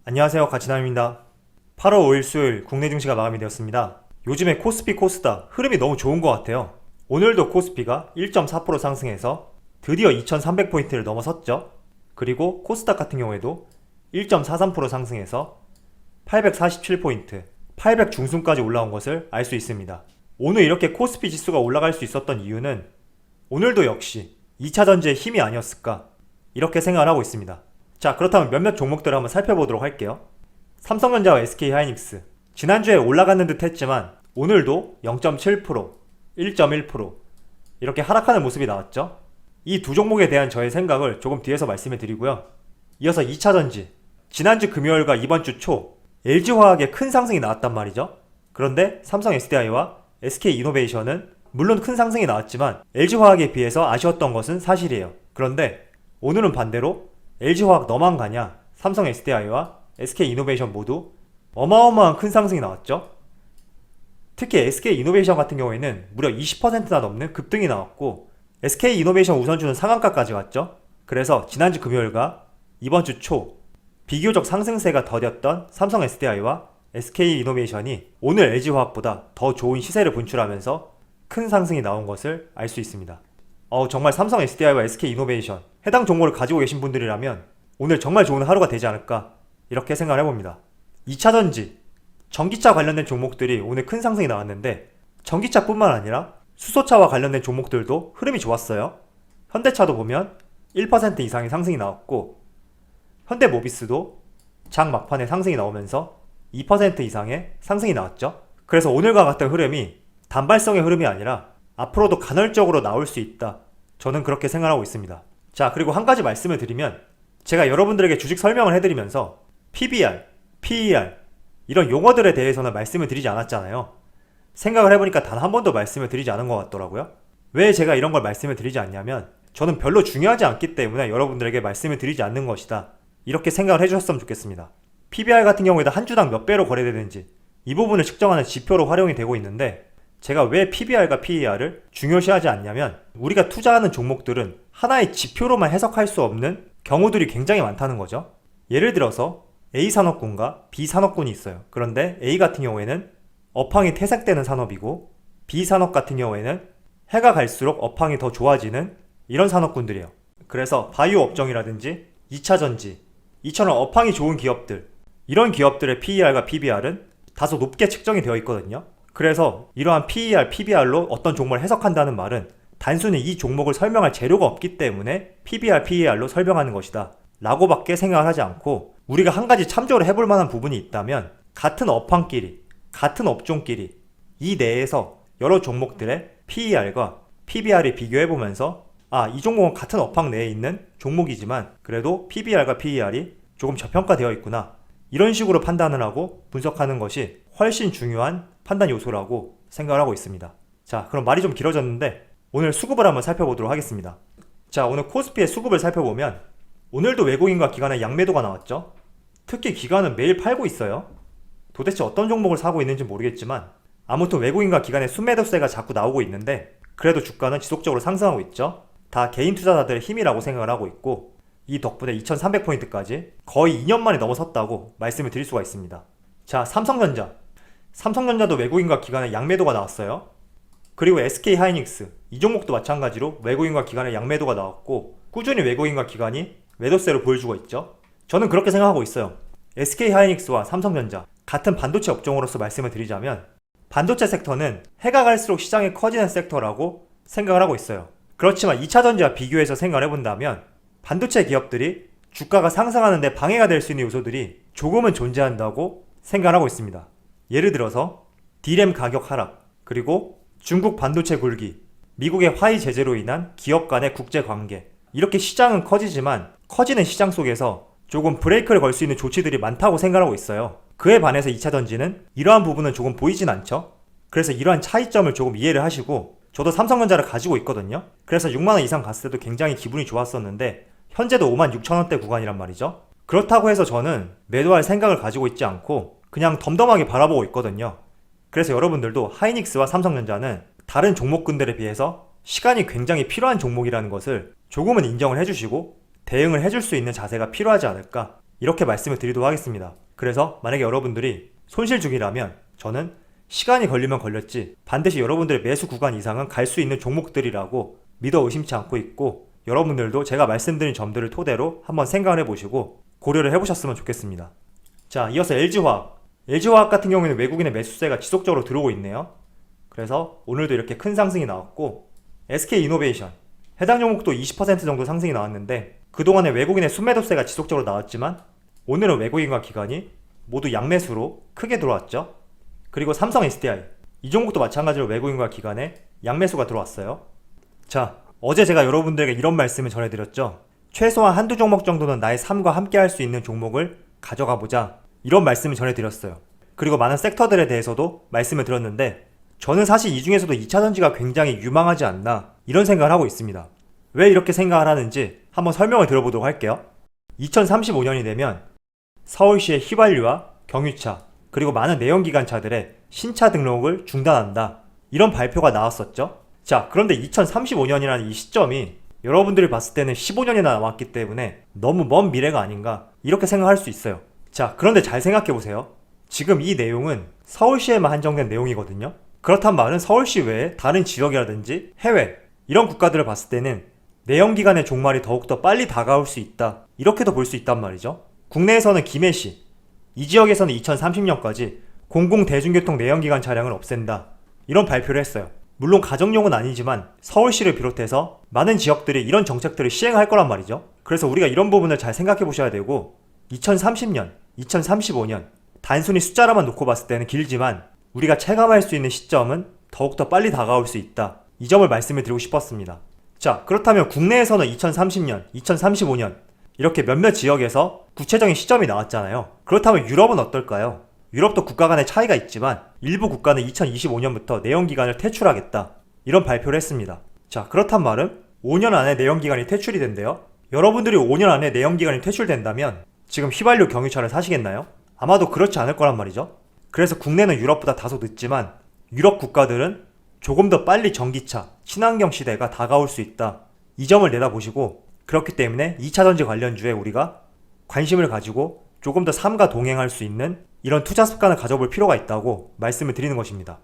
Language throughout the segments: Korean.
안녕하세요, 가치남입니다. 8월 5일 수요일 국내 증시가 마감이 되었습니다. 요즘에 코스피 코스닥 흐름이 너무 좋은 것 같아요. 오늘도 코스피가 1.4% 상승해서 드디어 2300포인트를 넘어섰죠. 그리고 코스닥 같은 경우에도 1.43% 상승해서 847포인트, 800 중순까지 올라온 것을 알 수 있습니다. 오늘 이렇게 코스피 지수가 올라갈 수 있었던 이유는 오늘도 역시 2차전지의 힘이 아니었을까 이렇게 생각을 하고 있습니다. 자, 그렇다면 몇몇 종목들을 한번 살펴보도록 할게요. 삼성전자와 SK하이닉스 지난주에 올라갔는 듯 했지만 오늘도 0.7%, 1.1% 이렇게 하락하는 모습이 나왔죠. 이 두 종목에 대한 저의 생각을 조금 뒤에서 말씀을 드리고요. 이어서 2차전지 지난주 금요일과 이번 주 초 LG화학에 큰 상승이 나왔단 말이죠. 그런데 삼성 SDI와 SK이노베이션은 물론 큰 상승이 나왔지만 LG화학에 비해서 아쉬웠던 것은 사실이에요. 그런데 오늘은 반대로 LG화학 너만 가냐, 삼성 SDI와 SK이노베이션 모두 어마어마한 큰 상승이 나왔죠. 특히 SK이노베이션 같은 경우에는 무려 20%나 넘는 급등이 나왔고 SK이노베이션 우선주는 상한가까지 갔죠. 그래서 지난주 금요일과 이번 주 초 비교적 상승세가 더뎠던 삼성 SDI와 SK이노베이션이 오늘 LG화학보다 더 좋은 시세를 분출하면서 큰 상승이 나온 것을 알 수 있습니다. 정말 삼성 SDI와 SK이노베이션 해당 종목을 가지고 계신 분들이라면 오늘 정말 좋은 하루가 되지 않을까 이렇게 생각을 해봅니다. 2차전지 전기차 관련된 종목들이 오늘 큰 상승이 나왔는데 전기차뿐만 아니라 수소차와 관련된 종목들도 흐름이 좋았어요. 현대차도 보면 1% 이상의 상승이 나왔고 현대모비스도 장 막판에 상승이 나오면서 2% 이상의 상승이 나왔죠. 그래서 오늘과 같은 흐름이 단발성의 흐름이 아니라 앞으로도 간헐적으로 나올 수 있다. 저는 그렇게 생각하고 있습니다. 자, 그리고 한 가지 말씀을 드리면 제가 여러분들에게 주식 설명을 해드리면서 PBR, PER 이런 용어들에 대해서는 말씀을 드리지 않았잖아요. 생각을 해보니까 단 한 번도 말씀을 드리지 않은 것 같더라고요. 왜 제가 이런 걸 말씀을 드리지 않냐면 저는 별로 중요하지 않기 때문에 여러분들에게 말씀을 드리지 않는 것이다. 이렇게 생각을 해주셨으면 좋겠습니다. PBR 같은 경우에도 한 주당 몇 배로 거래되는지 이 부분을 측정하는 지표로 활용이 되고 있는데 제가 왜 PBR과 PER을 중요시하지 않냐면 우리가 투자하는 종목들은 하나의 지표로만 해석할 수 없는 경우들이 굉장히 많다는 거죠. 예를 들어서 A산업군과 B산업군이 있어요. 그런데 A 같은 경우에는 업황이 퇴색되는 산업이고 B산업 같은 경우에는 해가 갈수록 업황이 더 좋아지는 이런 산업군들이에요. 그래서 바이오 업종이라든지 2차전지 이처럼 업황이 좋은 기업들 이런 기업들의 PER과 PBR은 다소 높게 측정이 되어 있거든요. 그래서 이러한 PER, PBR로 어떤 종목을 해석한다는 말은 단순히 이 종목을 설명할 재료가 없기 때문에 PBR, PER로 설명하는 것이다 라고 밖에 생각을 하지 않고 우리가 한 가지 참조를 해볼 만한 부분이 있다면 같은 업황끼리, 같은 업종끼리 이 내에서 여러 종목들의 PER과 PBR을 비교해보면서 이 종목은 같은 업황 내에 있는 종목이지만 그래도 PBR과 PER이 조금 저평가되어 있구나 이런 식으로 판단을 하고 분석하는 것이 훨씬 중요한 판단 요소라고 생각을 하고 있습니다. 자, 그럼 말이 좀 길어졌는데 오늘 수급을 한번 살펴보도록 하겠습니다. 자, 오늘 코스피의 수급을 살펴보면 오늘도 외국인과 기관의 양매도가 나왔죠. 특히 기관은 매일 팔고 있어요. 도대체 어떤 종목을 사고 있는지 모르겠지만 아무튼 외국인과 기관의 순매도세가 자꾸 나오고 있는데 그래도 주가는 지속적으로 상승하고 있죠. 다 개인 투자자들의 힘이라고 생각을 하고 있고 이 덕분에 2300포인트까지 거의 2년 만에 넘어섰다고 말씀을 드릴 수가 있습니다. 자, 삼성전자도 외국인과 기관의 양매도가 나왔어요. 그리고 SK하이닉스 이 종목도 마찬가지로 외국인과 기관의 양매도가 나왔고 꾸준히 외국인과 기관이 매도세를 보여주고 있죠. 저는 그렇게 생각하고 있어요. SK하이닉스와 삼성전자 같은 반도체 업종으로서 말씀을 드리자면 반도체 섹터는 해가 갈수록 시장이 커지는 섹터라고 생각을 하고 있어요. 그렇지만 2차전지와 비교해서 생각을 해본다면 반도체 기업들이 주가가 상승하는 데 방해가 될 수 있는 요소들이 조금은 존재한다고 생각을 하고 있습니다. 예를 들어서 D램 가격 하락, 그리고 중국 반도체 굴기, 미국의 화이 제재로 인한 기업 간의 국제 관계 이렇게 시장은 커지지만 커지는 시장 속에서 조금 브레이크를 걸 수 있는 조치들이 많다고 생각하고 있어요. 그에 반해서 2차전지는 이러한 부분은 조금 보이진 않죠. 그래서 이러한 차이점을 조금 이해를 하시고 저도 삼성전자를 가지고 있거든요. 그래서 6만원 이상 갔을 때도 굉장히 기분이 좋았었는데 현재도 56,000원대 구간이란 말이죠. 그렇다고 해서 저는 매도할 생각을 가지고 있지 않고 그냥 덤덤하게 바라보고 있거든요. 그래서 여러분들도 하이닉스와 삼성전자는 다른 종목군들에 비해서 시간이 굉장히 필요한 종목이라는 것을 조금은 인정을 해주시고 대응을 해줄 수 있는 자세가 필요하지 않을까 이렇게 말씀을 드리도록 하겠습니다. 그래서 만약에 여러분들이 손실 중이라면 저는 시간이 걸리면 걸렸지 반드시 여러분들의 매수 구간 이상은 갈 수 있는 종목들이라고 믿어 의심치 않고 있고, 여러분들도 제가 말씀드린 점들을 토대로 한번 생각을 해보시고 고려를 해보셨으면 좋겠습니다. 자, 이어서 LG화학. LG화학 같은 경우에는 외국인의 매수세가 지속적으로 들어오고 있네요. 그래서 오늘도 이렇게 큰 상승이 나왔고, SK이노베이션 해당 종목도 20% 정도 상승이 나왔는데 그동안에 외국인의 순매도세가 지속적으로 나왔지만 오늘은 외국인과 기관이 모두 양매수로 크게 들어왔죠. 그리고 삼성 SDI 이 종목도 마찬가지로 외국인과 기관의 양매수가 들어왔어요. 자, 어제 제가 여러분들에게 이런 말씀을 전해드렸죠. 최소한 한두 종목 정도는 나의 삶과 함께 할 수 있는 종목을 가져가 보자, 이런 말씀을 전해드렸어요. 그리고 많은 섹터들에 대해서도 말씀을 드렸는데 저는 사실 이 중에서도 2차전지가 굉장히 유망하지 않나 이런 생각을 하고 있습니다. 왜 이렇게 생각을 하는지 한번 설명을 들어보도록 할게요. 2035년이 되면 서울시의 휘발유와 경유차 그리고 많은 내연기관차들의 신차 등록을 중단한다, 이런 발표가 나왔었죠. 자, 그런데 2035년이라는 이 시점이 여러분들이 봤을 때는 15년이나 남았기 때문에 너무 먼 미래가 아닌가 이렇게 생각할 수 있어요. 자, 그런데 잘 생각해보세요. 지금 이 내용은 서울시에만 한정된 내용이거든요. 그렇단 말은 서울시 외에 다른 지역이라든지 해외 이런 국가들을 봤을 때는 내연기관의 종말이 더욱더 빨리 다가올 수 있다, 이렇게도 볼 수 있단 말이죠. 국내에서는 김해시 이 지역에서는 2030년까지 공공대중교통 내연기관 차량을 없앤다, 이런 발표를 했어요. 물론 가정용은 아니지만 서울시를 비롯해서 많은 지역들이 이런 정책들을 시행할 거란 말이죠. 그래서 우리가 이런 부분을 잘 생각해 보셔야 되고, 2030년, 2035년 단순히 숫자로만 놓고 봤을 때는 길지만 우리가 체감할 수 있는 시점은 더욱더 빨리 다가올 수 있다, 이 점을 말씀을 드리고 싶었습니다. 자, 그렇다면 국내에서는 2030년, 2035년 이렇게 몇몇 지역에서 구체적인 시점이 나왔잖아요. 그렇다면 유럽은 어떨까요? 유럽도 국가 간의 차이가 있지만 일부 국가는 2025년부터 내연기관을 퇴출하겠다, 이런 발표를 했습니다. 자, 그렇단 말은 5년 안에 내연기관이 퇴출이 된대요. 여러분들이 5년 안에 내연기관이 퇴출된다면 지금 휘발유 경유차를 사시겠나요? 아마도 그렇지 않을 거란 말이죠. 그래서 국내는 유럽보다 다소 늦지만 유럽 국가들은 조금 더 빨리 전기차, 친환경 시대가 다가올 수 있다, 이 점을 내다보시고, 그렇기 때문에 2차전지 관련주에 우리가 관심을 가지고 조금 더 삶과 동행할 수 있는 이런 투자 습관을 가져볼 필요가 있다고 말씀을 드리는 것입니다.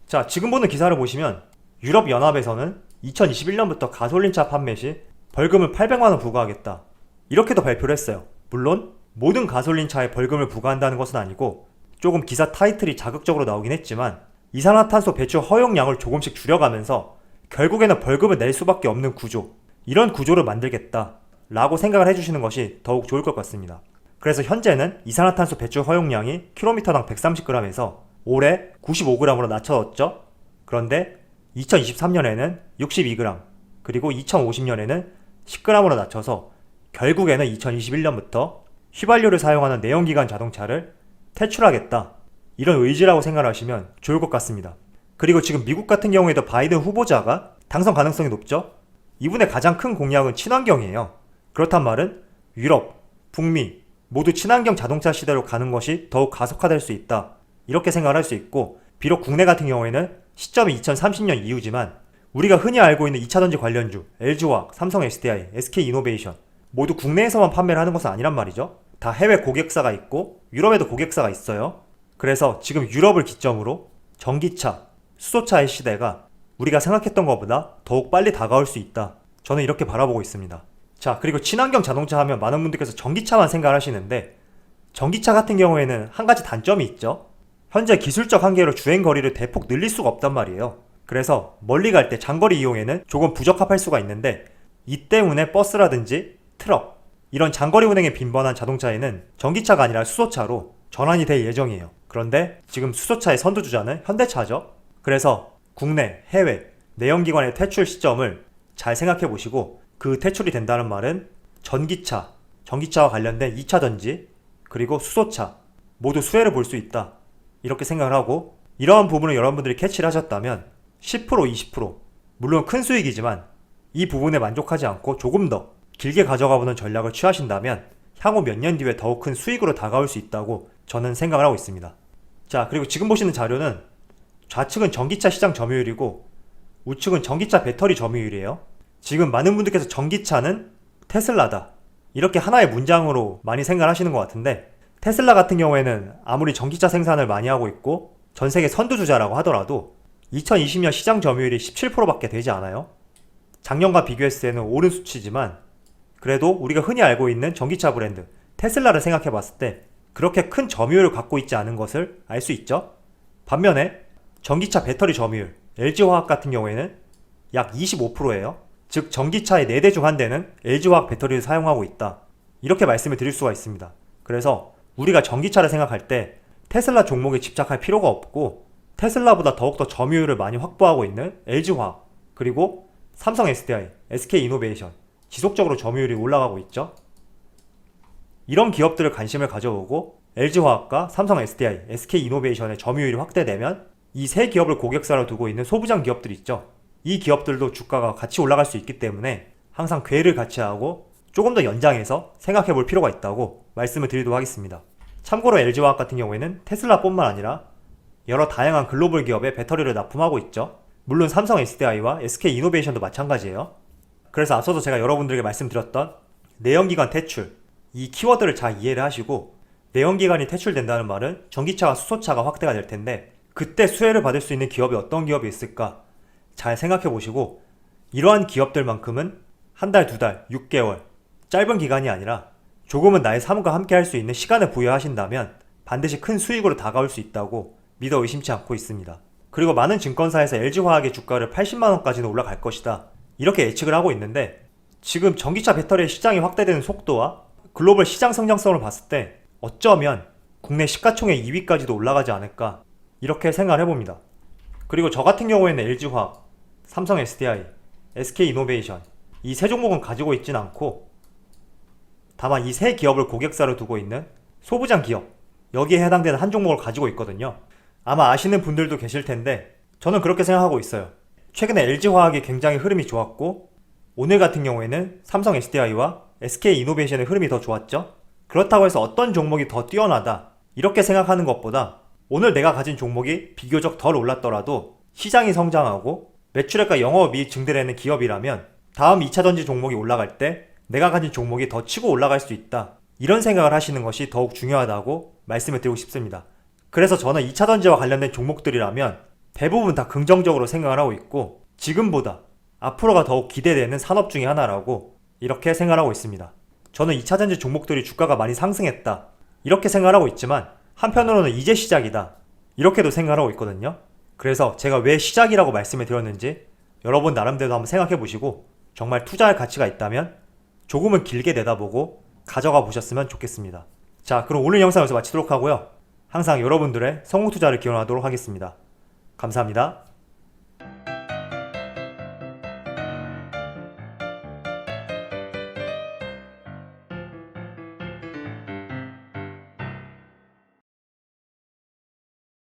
자, 지금 보는 기사를 보시면 유럽연합에서는 2021년부터 가솔린차 판매 시 벌금을 800만원 부과하겠다, 이렇게도 발표를 했어요. 물론 모든 가솔린차에 벌금을 부과한다는 것은 아니고 조금 기사 타이틀이 자극적으로 나오긴 했지만 이산화탄소 배출 허용량을 조금씩 줄여가면서 결국에는 벌금을 낼 수밖에 없는 구조, 이런 구조를 만들겠다 라고 생각을 해주시는 것이 더욱 좋을 것 같습니다. 그래서 현재는 이산화탄소 배출 허용량이 km당 130g에서 올해 95g으로 낮춰졌죠. 그런데 2023년에는 62g, 그리고 2050년에는 10g으로 낮춰서 결국에는 2021년부터 휘발유를 사용하는 내연기관 자동차를 퇴출하겠다, 이런 의지라고 생각하시면 좋을 것 같습니다. 그리고 지금 미국 같은 경우에도 바이든 후보자가 당선 가능성이 높죠. 이분의 가장 큰 공약은 친환경이에요. 그렇단 말은 유럽, 북미 모두 친환경 자동차 시대로 가는 것이 더욱 가속화될 수 있다, 이렇게 생각을 할 수 있고, 비록 국내 같은 경우에는 시점이 2030년 이후지만 우리가 흔히 알고 있는 2차전지 관련주 LG화학, 삼성 SDI, SK이노베이션 모두 국내에서만 판매를 하는 것은 아니란 말이죠. 다 해외 고객사가 있고 유럽에도 고객사가 있어요. 그래서 지금 유럽을 기점으로 전기차, 수소차의 시대가 우리가 생각했던 것보다 더욱 빨리 다가올 수 있다, 저는 이렇게 바라보고 있습니다. 자, 그리고 친환경 자동차 하면 많은 분들께서 전기차만 생각을 하시는데 전기차 같은 경우에는 한 가지 단점이 있죠. 현재 기술적 한계로 주행거리를 대폭 늘릴 수가 없단 말이에요. 그래서 멀리 갈 때 장거리 이용에는 조금 부적합할 수가 있는데, 이 때문에 버스라든지 트럭 이런 장거리 운행에 빈번한 자동차에는 전기차가 아니라 수소차로 전환이 될 예정이에요. 그런데 지금 수소차의 선두주자는 현대차죠. 그래서 국내, 해외 내연기관의 퇴출 시점을 잘 생각해 보시고, 그 퇴출이 된다는 말은 전기차, 전기차와 관련된 2차전지 그리고 수소차 모두 수혜를 볼 수 있다, 이렇게 생각을 하고, 이러한 부분을 여러분들이 캐치를 하셨다면 10%, 20% 물론 큰 수익이지만 이 부분에 만족하지 않고 조금 더 길게 가져가보는 전략을 취하신다면 향후 몇 년 뒤에 더욱 큰 수익으로 다가올 수 있다고 저는 생각을 하고 있습니다. 자, 그리고 지금 보시는 자료는 좌측은 전기차 시장 점유율이고 우측은 전기차 배터리 점유율이에요. 지금 많은 분들께서 전기차는 테슬라다, 이렇게 하나의 문장으로 많이 생각하시는 것 같은데, 테슬라 같은 경우에는 아무리 전기차 생산을 많이 하고 있고 전 세계 선두주자라고 하더라도 2020년 시장 점유율이 17%밖에 되지 않아요. 작년과 비교했을 때는 오른 수치지만 그래도 우리가 흔히 알고 있는 전기차 브랜드 테슬라를 생각해 봤을 때 그렇게 큰 점유율을 갖고 있지 않은 것을 알 수 있죠. 반면에 전기차 배터리 점유율 LG화학 같은 경우에는 약 25%예요. 즉 전기차의 4대 중 1대는 LG화학 배터리를 사용하고 있다. 이렇게 말씀을 드릴 수가 있습니다. 그래서 우리가 전기차를 생각할 때 테슬라 종목에 집착할 필요가 없고 테슬라보다 더욱더 점유율을 많이 확보하고 있는 LG화학 그리고 삼성 SDI, SK이노베이션 지속적으로 점유율이 올라가고 있죠. 이런 기업들을 관심을 가져보고 LG화학과 삼성 SDI, SK이노베이션의 점유율이 확대되면 이 세 기업을 고객사로 두고 있는 소부장 기업들이 있죠. 이 기업들도 주가가 같이 올라갈 수 있기 때문에 항상 궤를 같이 하고 조금 더 연장해서 생각해 볼 필요가 있다고 말씀을 드리도록 하겠습니다. 참고로 LG화학 같은 경우에는 테슬라뿐만 아니라 여러 다양한 글로벌 기업에 배터리를 납품하고 있죠. 물론 삼성 SDI와 SK이노베이션도 마찬가지예요. 그래서 앞서도 제가 여러분들에게 말씀드렸던 내연기관 퇴출, 이 키워드를 잘 이해를 하시고 내연기관이 퇴출된다는 말은 전기차와 수소차가 확대가 될 텐데 그때 수혜를 받을 수 있는 기업이 어떤 기업이 있을까 잘 생각해 보시고 이러한 기업들만큼은 한 달, 두 달, 6개월 짧은 기간이 아니라 조금은 나의 삶과 함께 할 수 있는 시간을 부여하신다면 반드시 큰 수익으로 다가올 수 있다고 믿어 의심치 않고 있습니다. 그리고 많은 증권사에서 LG화학의 주가를 80만원까지는 올라갈 것이다 이렇게 예측을 하고 있는데 지금 전기차 배터리의 시장이 확대되는 속도와 글로벌 시장 성장성을 봤을 때 어쩌면 국내 시가총액 2위까지도 올라가지 않을까 이렇게 생각을 해봅니다. 그리고 저 같은 경우에는 LG화학, 삼성 SDI, SK이노베이션 이 세 종목은 가지고 있진 않고 다만 이 세 기업을 고객사로 두고 있는 소부장 기업 여기에 해당되는 한 종목을 가지고 있거든요. 아마 아시는 분들도 계실 텐데 저는 그렇게 생각하고 있어요. 최근에 LG화학이 굉장히 흐름이 좋았고 오늘 같은 경우에는 삼성 SDI와 SK이노베이션의 흐름이 더 좋았죠. 그렇다고 해서 어떤 종목이 더 뛰어나다 이렇게 생각하는 것보다 오늘 내가 가진 종목이 비교적 덜 올랐더라도 시장이 성장하고 매출액과 영업이익 증대되는 기업이라면 다음 2차전지 종목이 올라갈 때 내가 가진 종목이 더 치고 올라갈 수 있다 이런 생각을 하시는 것이 더욱 중요하다고 말씀을 드리고 싶습니다. 그래서 저는 2차전지와 관련된 종목들이라면 대부분 다 긍정적으로 생각을 하고 있고 지금보다 앞으로가 더욱 기대되는 산업 중에 하나라고 이렇게 생각하고 있습니다. 저는 2차전지 종목들이 주가가 많이 상승했다 이렇게 생각하고 있지만 한편으로는 이제 시작이다 이렇게도 생각하고 있거든요. 그래서 제가 왜 시작이라고 말씀을 드렸는지 여러분 나름대로 한번 생각해 보시고 정말 투자할 가치가 있다면 조금은 길게 내다보고 가져가 보셨으면 좋겠습니다. 자, 그럼 오늘 영상 여기서 마치도록 하고요. 항상 여러분들의 성공 투자를 기원하도록 하겠습니다. 감사합니다.